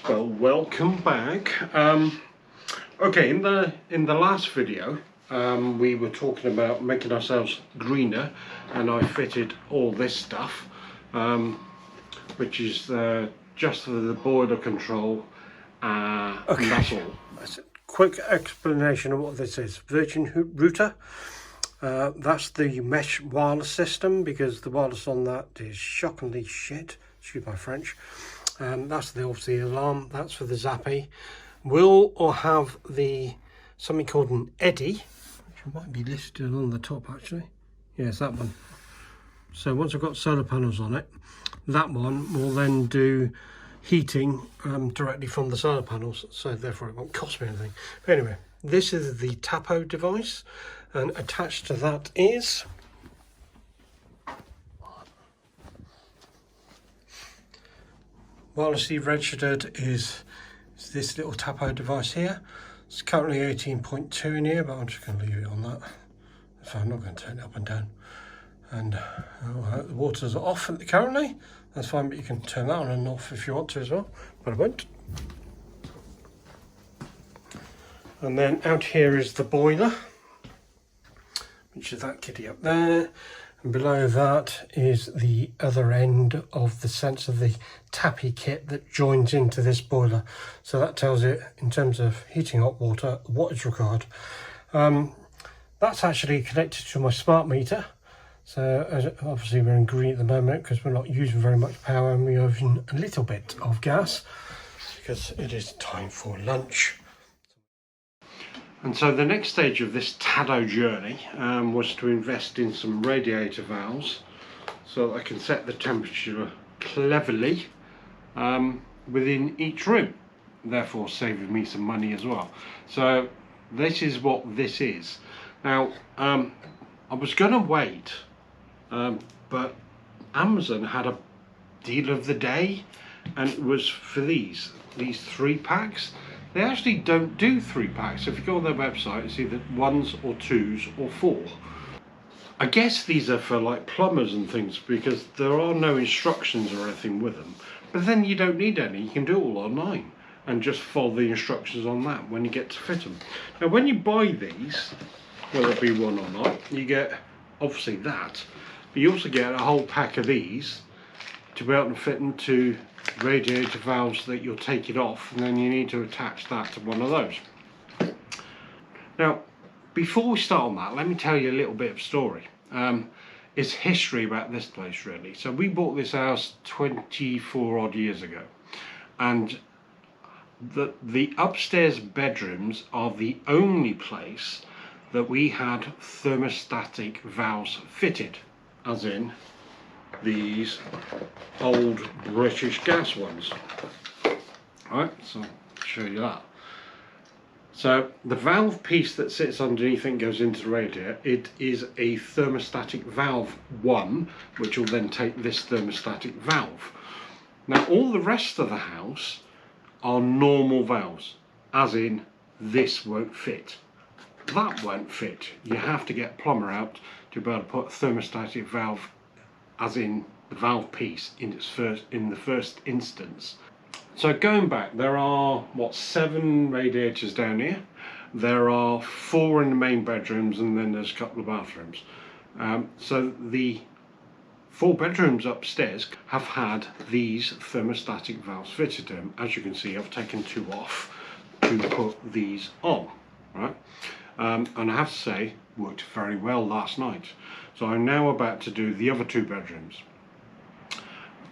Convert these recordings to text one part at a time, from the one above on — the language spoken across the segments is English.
Well, welcome back. Okay, in the last video we were talking about making ourselves greener, and I fitted all this stuff, which is just for the boiler control. Okay. And that's all. That's a quick explanation of what this is. Virgin router. That's the mesh wireless system, because the wireless on that is shockingly shit. Excuse my French. That's obviously the alarm. That's for the Zappy. Will or have something called an eddy, which might be listed on the top actually. Yes, that one. So once I've got solar panels on it, that one will then do heating directly from the solar panels, so therefore it won't cost me anything. But anyway, this is the Tapo device, and attached to that is wirelessly registered is this little Tapo device here. It's currently 18.2 in here, but I'm just going to leave it on that. So I'm not going to turn it up and down. And the water's off currently. That's fine, but you can turn that on and off if you want to as well, but I won't. And then out here is the boiler, which is that kitty up there. And below that is the other end of the sense of the tappy kit that joins into this boiler. So that tells it, in terms of heating hot water, what is required. That's actually connected to my smart meter. So obviously we're in green at the moment because we're not using very much power, and we're using a little bit of gas because it is time for lunch. And so the next stage of this Tado journey was to invest in some radiator valves so that I can set the temperature cleverly within each room, therefore saving me some money as well. So this is what this is. Now I was going to wait, but Amazon had a deal of the day, and it was for these 3 packs. They actually don't do 3 packs. If you go on their website, it's either 1s or 2s or 4. I guess these are for like plumbers and things, because there are no instructions or anything with them. But then you don't need any. You can do it all online and just follow the instructions on that when you get to fit them. Now when you buy these, whether it be one or not, you get obviously that, but you also get a whole pack of these to be able to fit into radiator valves that you'll take it off, and then you need to attach that to one of those. Now before we start on that, let me tell you a little bit of story. It's history about this place really. So we bought this house 24 odd years ago, and the upstairs bedrooms are the only place that we had thermostatic valves fitted, as in these old British gas ones. Alright, so I'll show you that. So the valve piece that sits underneath and goes into the radiator, it is a thermostatic valve 1, which will then take this thermostatic valve. Now all the rest of the house are normal valves, as in this won't fit, that won't fit. You have to get a plumber out to be able to put a thermostatic valve, as in the valve piece, in the first instance. So going back, there are 7 radiators down here. There are 4 in the main bedrooms, and then there's a couple of bathrooms. So the 4 bedrooms upstairs have had these thermostatic valves fitted to them. As you can see, I've taken 2 off to put these on, right? And I have to say, worked very well last night. So I'm now about to do the other 2 bedrooms.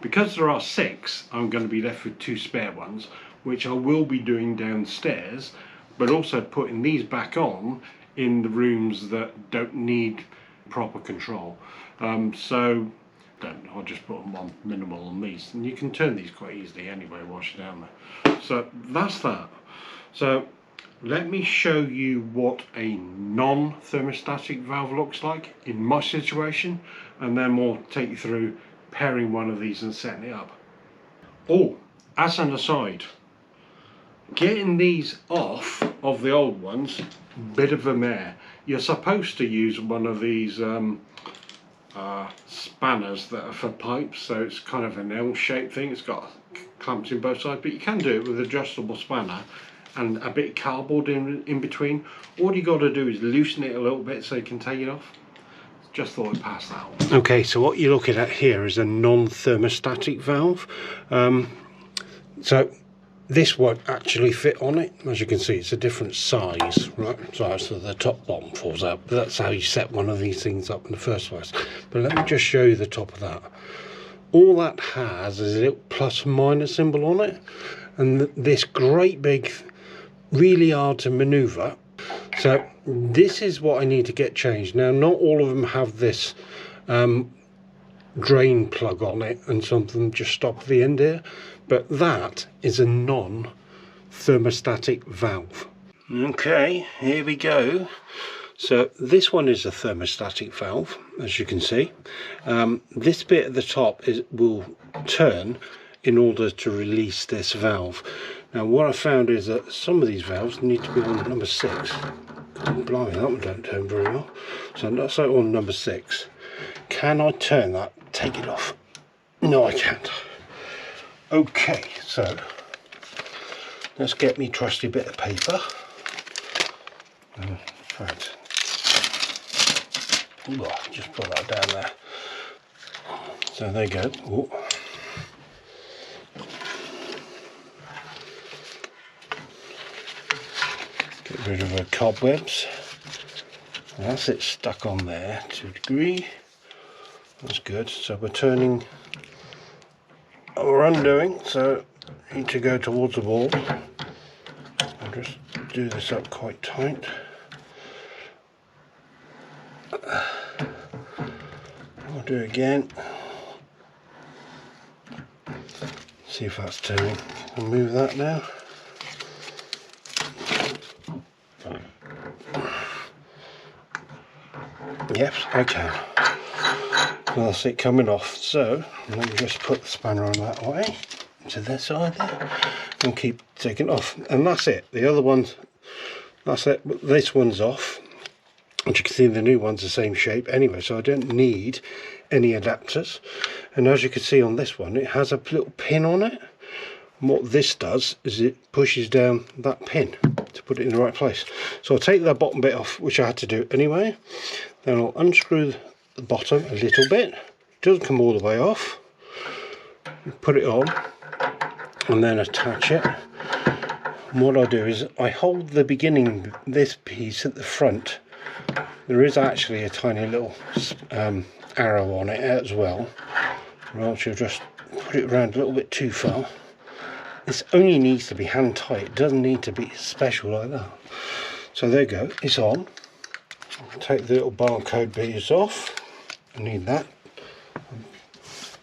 Because there are 6, I'm going to be left with 2 spare ones, which I will be doing downstairs, but also putting these back on in the rooms that don't need proper control. So I'll just put them on minimal on these, and you can turn these quite easily anyway whilst you're down there. So that's that. So let me show you what a non-thermostatic valve looks like in my situation, and then we'll take you through pairing one of these and setting it up. Oh, as an aside, getting these off of the old ones, bit of a mare. You're supposed to use one of these spanners that are for pipes, so it's kind of an L-shaped thing. It's got clamps in both sides, but you can do it with adjustable spanner and a bit of cardboard in between. All you got to do is loosen it a little bit so you can take it off. Just thought I'd pass that on. Okay, so what you're looking at here is a non-thermostatic valve. So this won't actually fit on it. As you can see, it's a different size, right? So the top bottom falls out. But that's how you set one of these things up in the first place. But let me just show you the top of that. All that has is a little plus and minus symbol on it, and this great big, really hard to maneuver. So this is what I need to get changed. Now, not all of them have this drain plug on it, and some of them just stop at the end here, but that is a non-thermostatic valve. Okay, here we go. So this one is a thermostatic valve, as you can see. This bit at the top will turn in order to release this valve. Now what I found is that some of these valves need to be on number 6. God, blimey, that one don't turn very well. So that's like on number 6. Can I turn that? Take it off? No, I can't. Okay, so let's get me trusty bit of paper. Right. Ooh, just put that down there. So there you go. Ooh. Get rid of the cobwebs. That's it stuck on there to a degree. That's good. So we're turning, we're undoing, so I need to go towards the wall. I'll just do this up quite tight. I'll do it again. See if that's turning. I'll move that now. Yep, I can. So that's it coming off. So let me just put the spanner on that way to this side there and keep taking it off. And that's it. The other ones, that's it. This one's off. As you can see, the new one's the same shape anyway, so I don't need any adapters. And as you can see on this one, it has a little pin on it. And what this does is it pushes down that pin to put it in the right place. So I'll take that bottom bit off, which I had to do anyway. Then I'll unscrew the bottom a little bit. It doesn't come all the way off. Put it on and then attach it. And what I do is I hold the beginning, this piece at the front. There is actually a tiny little arrow on it as well, or else you'll just put it around a little bit too far. This only needs to be hand tight, it doesn't need to be special like that. So there you go, it's on. Take the little barcode beads off. I need that.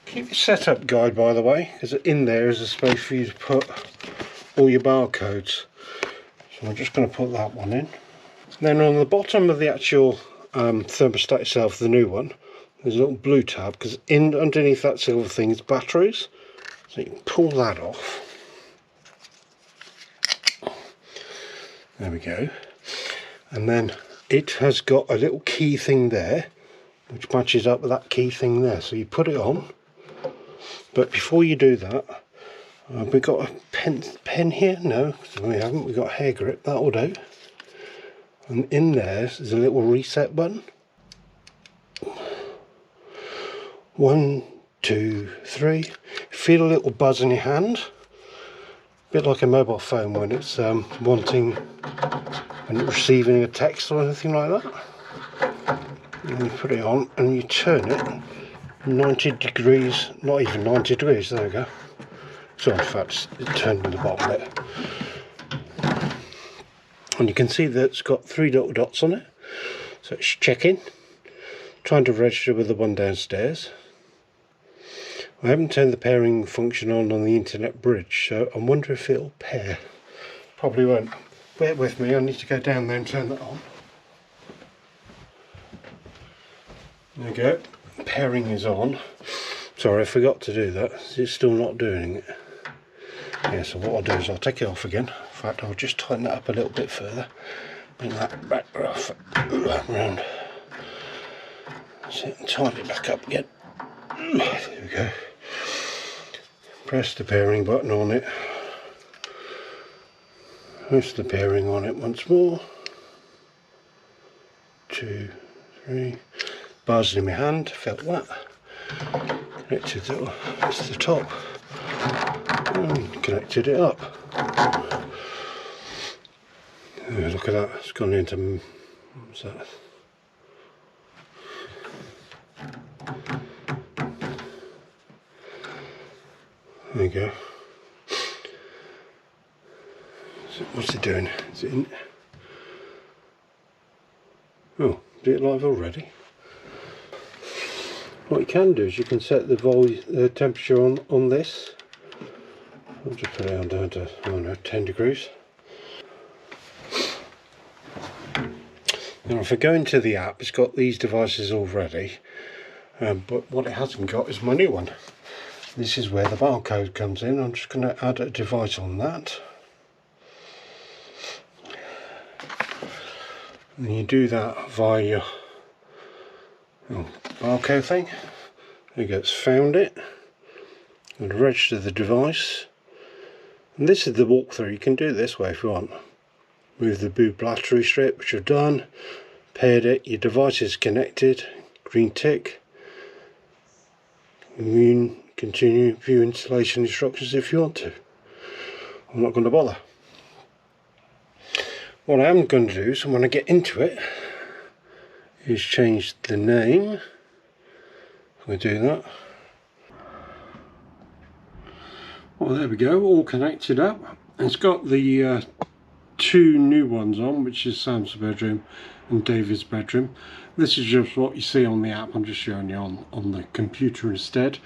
Keep your setup guide, by the way, because in there is a space for you to put all your barcodes. So I'm just going to put that one in. Then on the bottom of the actual thermostat itself, the new one, there's a little blue tab, because underneath that silver thing is batteries. So you can pull that off. There we go. And then it has got a little key thing there, which matches up with that key thing there. So you put it on, but before you do that, we've got a pen here. No, we haven't. We've got a hair grip. That'll do. And in there is a little reset button. 1, 2, 3. Feel a little buzz in your hand. A bit like a mobile phone when it's wanting and receiving a text or anything like that. And you put it on and you turn it 90 degrees, not even 90 degrees, there we go. So in fact it turned in the bottom bit. And you can see that it's got 3 little dots on it. So it's checking, trying to register with the one downstairs. I haven't turned the pairing function on the internet bridge, so I wonder if it'll pair. Probably won't. Bear with me, I need to go down there and turn that on. There we go, pairing is on. Sorry, I forgot to do that, it's still not doing it. Yeah, so what I'll do is I'll take it off again. In fact, I'll just tighten that up a little bit further. Bring that back off, around. Sit and tighten it back up again. There we go. Press the pairing button on it. Press the pairing on it once more. 2, 3. Bars in my hand, felt that. Connected it up to the top. And connected it up. Oh, look at that, it's gone into, what's that? There you go. So what's it doing? Is it in? Oh, did it live already? What you can do is you can set the temperature on this. I'll just put it on down to, I don't know, 10 degrees. Now if I go into the app, it's got these devices already, but what it hasn't got is my new one. This is where the barcode comes in. I'm just going to add a device on that. And you do that via your barcode thing. There you go, it's found it. I'm going to register the device. And this is the walkthrough. You can do it this way if you want. Move the boot battery strip, which I've done. Paired it, your device is connected. Green tick. Continue view installation instructions if you want to. I'm not going to bother. What I am going to do is when I get into it is change the name. We'll do that. Well, there we go, all connected up. It's got the 2 new ones on, which is Sam's bedroom and David's bedroom. This is just what you see on the app. I'm just showing you on the computer instead.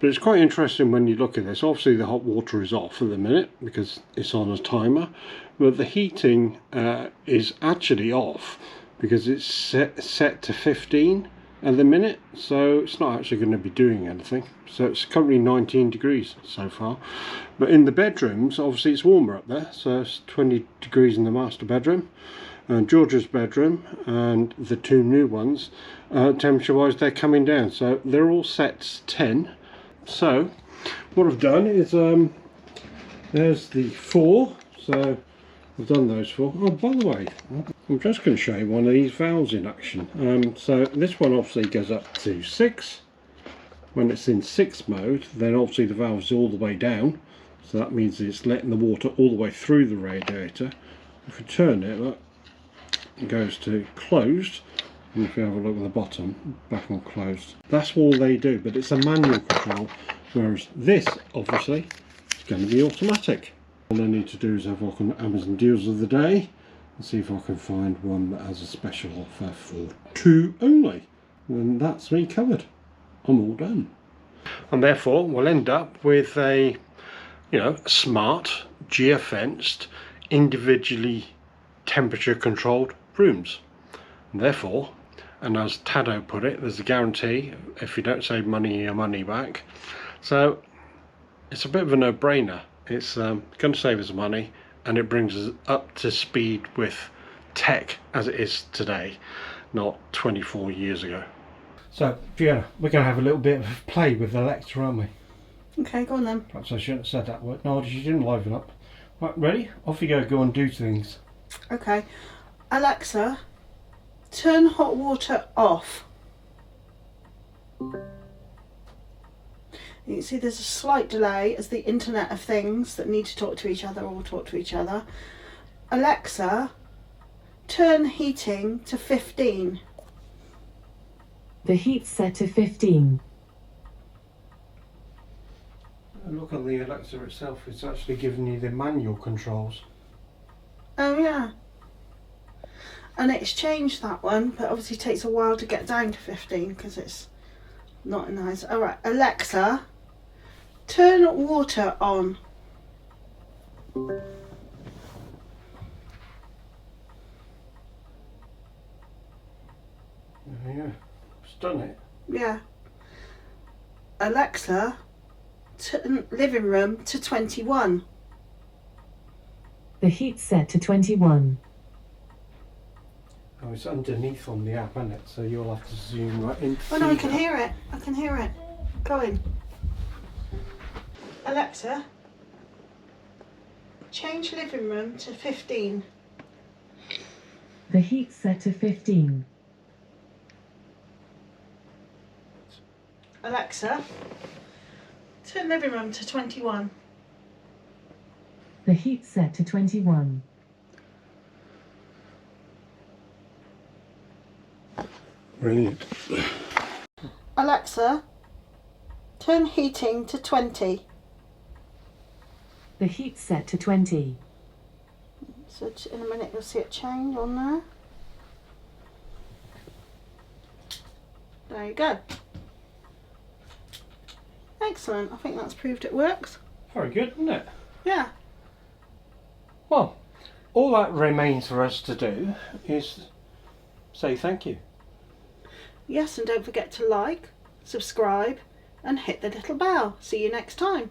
But it's quite interesting when you look at this. Obviously the hot water is off at the minute because it's on a timer, but the heating is actually off because it's set to 15 at the minute, so it's not actually going to be doing anything. So it's currently 19 degrees so far, but in the bedrooms obviously it's warmer up there, so it's 20 degrees in the master bedroom and George's bedroom, and the 2 new ones temperature wise they're coming down, so they're all set 10. So what I've done is there's the 4, so I've done those 4. Oh, by the way, I'm just going to show you one of these valves in action. So this one obviously goes up to 6. When it's in 6 mode, then obviously the valve's all the way down, so that means it's letting the water all the way through the radiator. If we turn it, look, it goes to closed, and if you have a look at the bottom, back on closed. That's all they do, but it's a manual control, whereas this obviously is going to be automatic. All I need to do is have a look on Amazon deals of the day and see if I can find one that has a special offer for 2 only. And that's me covered. I'm all done. And therefore we'll end up with a, you know, smart, geofenced, individually temperature controlled rooms. And therefore, and as Tado put it, there's a guarantee if you don't save money, your money back. So it's a bit of a no-brainer. It's going to save us money, and it brings us up to speed with tech as it is today, not 24 years ago. So Fiona, we're going to have a little bit of play with Alexa, aren't we? Okay, go on then. Perhaps I shouldn't have said that word. No, she didn't liven up. Right, ready? Off you go and do things. Okay. Alexa, turn hot water off. You can see there's a slight delay as the Internet of Things that need to talk to each other all talk to each other. Alexa, turn heating to 15. The heat's set to 15. Look at the Alexa itself, it's actually giving you the manual controls. Oh yeah. And it's changed that one, but obviously it takes a while to get down to 15 because it's not nice. Alright, Alexa, turn water on. Yeah, it's done it. Yeah. Alexa, turn living room to 21. The heat's set to 21. Oh, it's underneath on the app, isn't it? So you'll have to zoom right in. Oh no, I can hear it. I can hear it. Going. Alexa, change living room to 15. The heat's set to 15. Alexa, turn living room to 21. The heat's set to 21. Brilliant. Alexa, turn heating to 20. The heat's set to 20. So in a minute you'll see it change on there. There you go. Excellent. I think that's proved it works. Very good, isn't it? Yeah. Well, all that remains for us to do is say thank you. Yes, and don't forget to like, subscribe, and hit the little bell. See you next time.